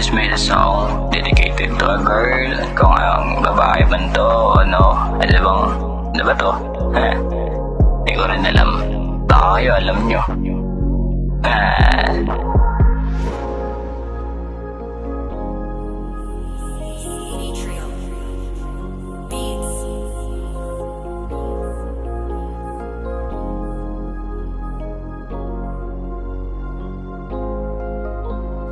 This made a song dedicated to a girl. Kung ang babae man to, ano ba to? Hindi ko rin alam. Baka kayo alam nyo.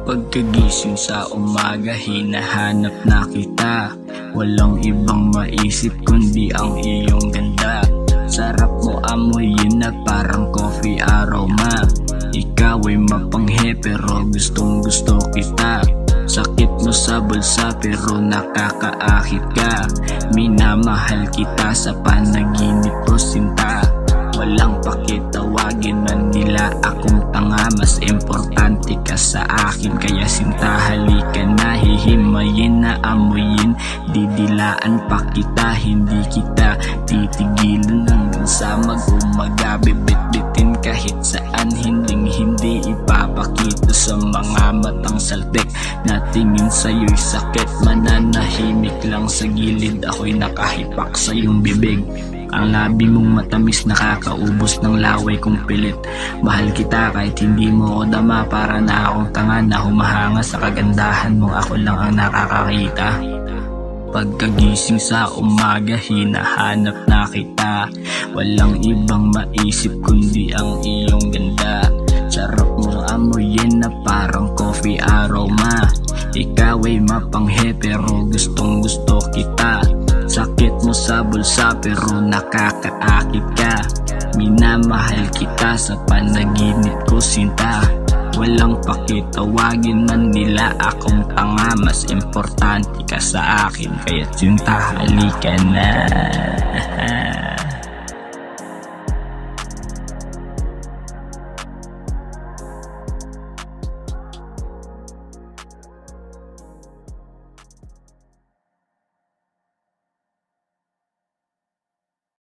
Pagkagising sa umaga, hinahanap na kita. Walang ibang maisip kundi ang iyong ganda. Sarap mo amoyin na parang coffee aroma. Ikaw ay mapanghe pero gustong gusto kita. Sakit mo sa bulsa pero nakakaakit ka. Minamahal kita sa panaginip ko sinta. Walang pakitawagin man nila akong tanga. Mas importante ka sa akin kaya sinta halika na. Hihimayin na amoyin, didilaan pa kita. Hindi kita titigilan hanggang sa mag-umaga. Bibit-bitin kahit saan, hindi ipapakita sa mga matang saltik. Natingin sa'yo'y sakit, mananahimik lang sa gilid. Ako'y nakahipak sa iyong bibig. Ang labi mong matamis, nakakaubos ng laway kong pilit. Mahal kita kahit hindi mo ako dama. Para na akong tanga na humahanga sa kagandahan mo. Ako lang ang nakakakita. Pagkagising sa umaga, hinahanap na kita. Walang ibang maisip kundi ang iyong ganda. Sarap mo amoyin na parang coffee aroma. Ikaw ay mapanghe pero gustong gusto kita. Sakit mo sa bulsa pero nakakaakit ka. Minamahal kita sa panaginip ko sinta. Walang pakitawagin man nila akong tanga. Mas importante ka sa akin kaya sinta halika na.